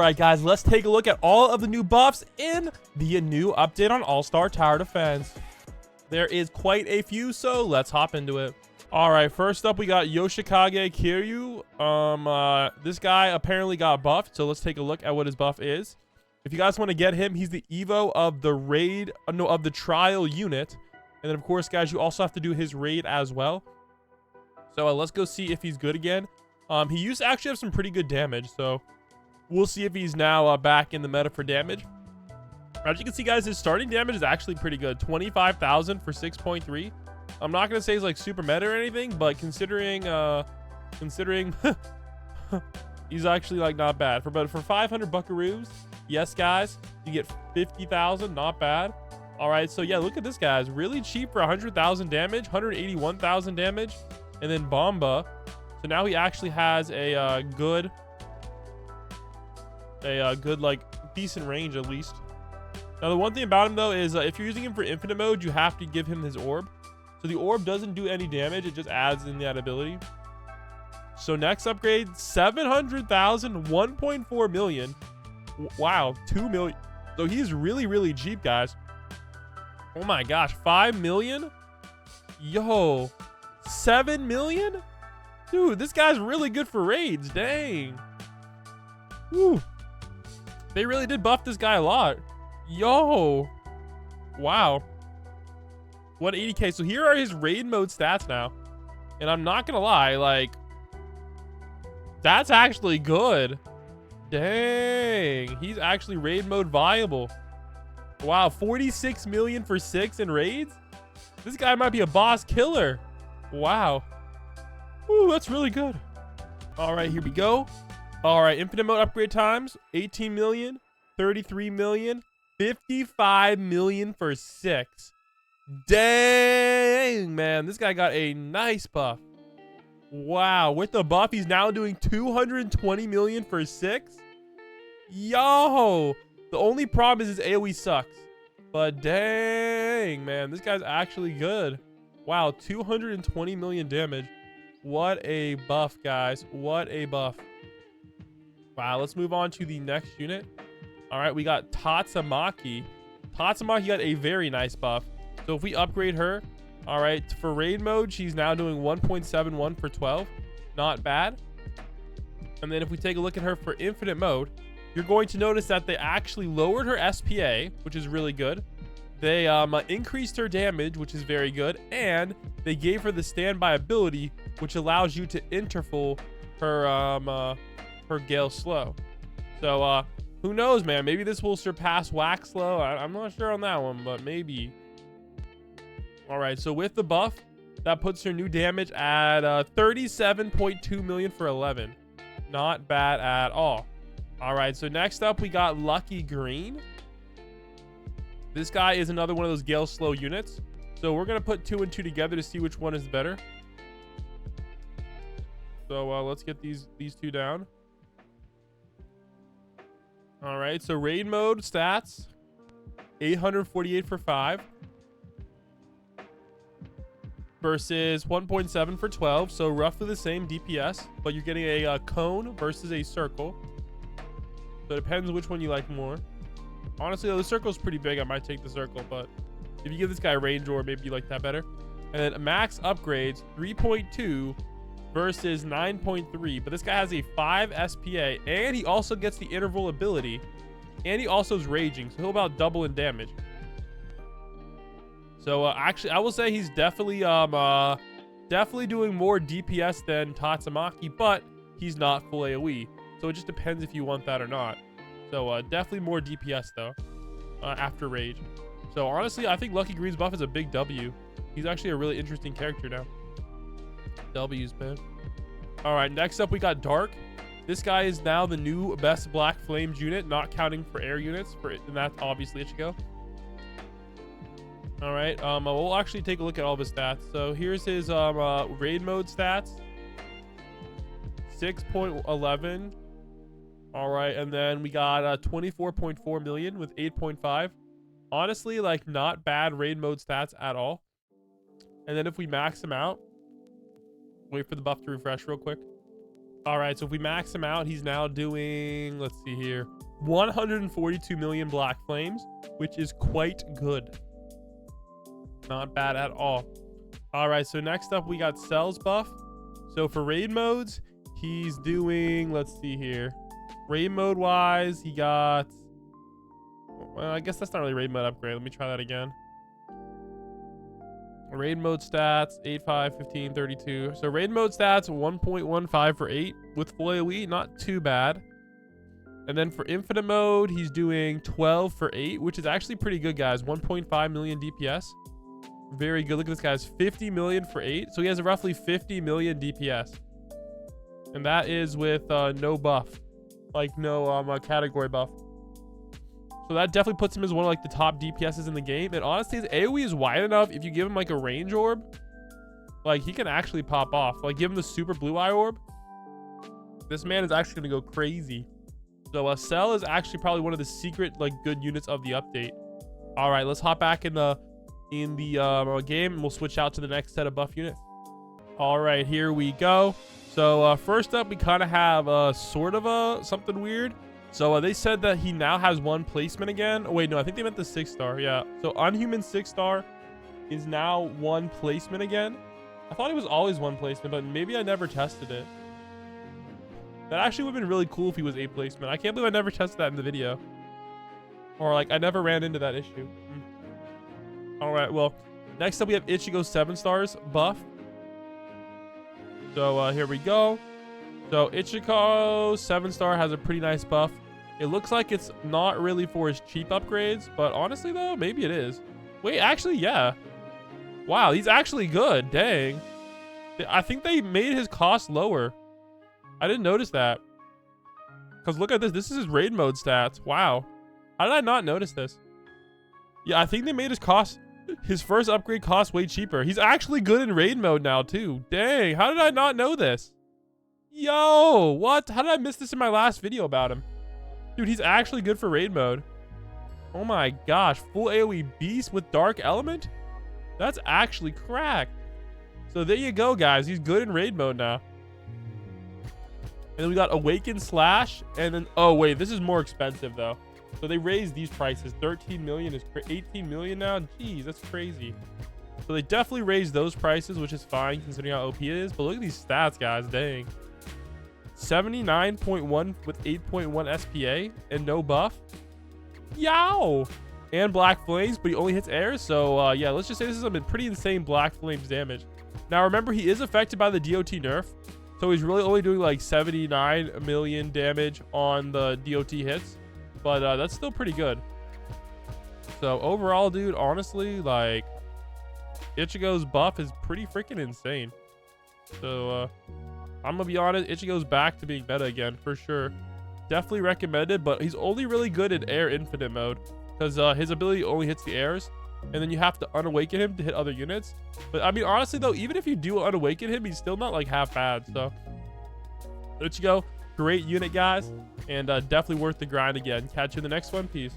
right, guys, let's take a look at all of the new buffs in the new update on All-Star Tower Defense. There is quite a few, so let's hop into it. All right, first up, we got Yoshikage Kiryu. This guy apparently got buffed, so let's take a look at what his buff is. If you guys want to get him, he's the Evo of the raid, of the trial unit. And then, of course, guys, you also have to do his raid as well. So let's go see if he's good again. He used to actually have some pretty good damage, so we'll see if he's now back in the meta for damage. As you can see, guys, his starting damage is actually pretty good. 25,000 for 6.3. I'm not going to say he's like super meta or anything, but considering he's actually like not bad. But for 500 buckaroos, yes, guys, you get 50,000. Not bad. All right, so yeah, look at this, guys. Really cheap for 100,000 damage, 181,000 damage, and then Bomba. So now he actually has a good like decent range at least. Now the one thing about him though is if you're using him for infinite mode, you have to give him his orb. So the orb doesn't do any damage, it just adds in that ability. So next upgrade, 700,000, 1.4 million. Wow, 2 million. So he's really cheap, guys. Oh my gosh, 5 million? Yo, 7 million? Dude, this guy's really good for raids. Dang. Woo. They really did buff this guy a lot. Yo. Wow. 180k. So here are his raid mode stats now. And I'm not gonna lie, like, that's actually good. Dang. He's actually raid mode viable. Wow, 46 million for 6 in raids? This guy might be a boss killer. Wow. Ooh, that's really good. All right, here we go. All right, infinite mode upgrade times. 18 million, 33 million, 55 million for 6. Dang, man. This guy got a nice buff. Wow, with the buff, he's now doing 220 million for 6. Yo, the only problem is his AoE sucks. But dang, man, this guy's actually good. Wow, 220 million damage. What a buff, guys. What a buff. Wow, let's move on to the next unit. All right, we got Tatsumaki. Tatsumaki got a very nice buff. So if we upgrade her, all right, for raid mode, she's now doing 1.71 for 12. Not bad. And then if we take a look at her for infinite mode, you're going to notice that they actually lowered her SPA, which is really good. They increased her damage, which is very good. And they gave her the standby ability, which allows you to interval her Gale Slow. So who knows, man? Maybe this will surpass Wax Slow. I'm not sure on that one, but maybe. All right, so with the buff, that puts her new damage at 37.2 million for 11. Not bad at all. All right, so next up, we got Lucky Green. This guy is another one of those Gale Slow units. So we're going to put 2 and 2 together to see which one is better. So let's get these two down. All right, so raid mode stats, 848 for 5 versus 1.7 for 12. So roughly the same DPS, but you're getting a cone versus a circle. So it depends which one you like more. Honestly, though, the circle is pretty big. I might take the circle, but if you give this guy range, or maybe you like that better. And then max upgrades, 3.2 versus 9.3. But this guy has a 5 SPA, and he also gets the interval ability, and he also is raging, so he'll about double in damage. So actually, I will say he's definitely doing more DPS than Tatsumaki, but he's not full AoE. So it just depends if you want that or not. So definitely more DPS though after rage. So honestly, I think Lucky Green's buff is a big W. He's actually a really interesting character now. W's, man. All right, next up we got Dark. This guy is now the new best Black Flames unit, not counting for air units. And that's obviously Ichigo. All right, we'll actually take a look at all of his stats. So here's his raid mode stats. 6.11. All right, and then we got 24.4 million with 8.5. Honestly, like, not bad raid mode stats at all. And then if we max him out, wait for the buff to refresh real quick. All right, so if we max him out, he's now doing, let's see here, 142 million black flames, which is quite good. Not bad at all. All right, so next up we got Cell's buff. So for raid modes, he's doing, let's see here, raid mode wise, he got, well, I guess that's not really raid mode upgrade. Let me try that again. Raid mode stats 8, 5, 15, 32. So raid mode stats 1.15 for 8 with full AoE, not too bad. And then for infinite mode, he's doing 12 for 8, which is actually pretty good, guys. 1.5 million DPS. Very good. Look at this, guys. 50 million for 8. So he has a roughly 50 million DPS. And that is with no buff. Like no category buff. So that definitely puts him as one of like the top DPSs in the game. And honestly, his AoE is wide enough. If you give him like a range orb, like he can actually pop off. Like give him the super blue eye orb. This man is actually going to go crazy. So Cell is actually probably one of the secret like good units of the update. All right, let's hop back in the game and we'll switch out to the next set of buff units. All right, here we go. So first up, we kind of have sort of something weird. So they said that he now has 1 placement again. Oh, wait, no, I think they meant the 6-star. Yeah. So Unhuman 6-star is now 1 placement again. I thought it was always 1 placement, but maybe I never tested it. That actually would have been really cool if he was 8 placement. I can't believe I never tested that in the video. Or like I never ran into that issue. All right, well, next up we have Ichigo 7 stars buff. So here we go. So Ichigo 7-star has a pretty nice buff. It looks like it's not really for his cheap upgrades, but honestly though, maybe it is. Wait, actually, yeah. Wow, he's actually good. Dang. I think they made his cost lower. I didn't notice that. Because look at this. This is his raid mode stats. Wow. How did I not notice this? Yeah, I think they made his first upgrade cost way cheaper. He's actually good in raid mode now too. Dang, how did I not know this? Yo, what? How did I miss this in my last video about him? Dude, he's actually good for raid mode. Oh my gosh, full AoE beast with dark element? That's actually cracked. So there you go, guys. He's good in raid mode now. And then we got Awaken Slash. And then, oh wait, this is more expensive though. So they raised these prices. 13 million is 18 million now. Jeez, that's crazy. So they definitely raised those prices, which is fine considering how OP it is. But look at these stats, guys. Dang. 79.1 with 8.1 SPA and no buff. Yow! And Black Flames, but he only hits air. So yeah, let's just say this is a pretty insane Black Flames damage. Now remember, he is affected by the DOT nerf. So he's really only doing like 79 million damage on the DOT hits. But that's still pretty good. So overall, dude, honestly, like Ichigo's buff is pretty freaking insane. So I'm gonna be honest, Ichigo's back to being meta again for sure. Definitely recommended, but he's only really good in air infinite mode because his ability only hits the airs, and then you have to unawaken him to hit other units. But I mean, honestly though, even if you do unawaken him, he's still not like half bad. So Ichigo, great unit, guys, and definitely worth the grind again. Catch you in the next one. Peace.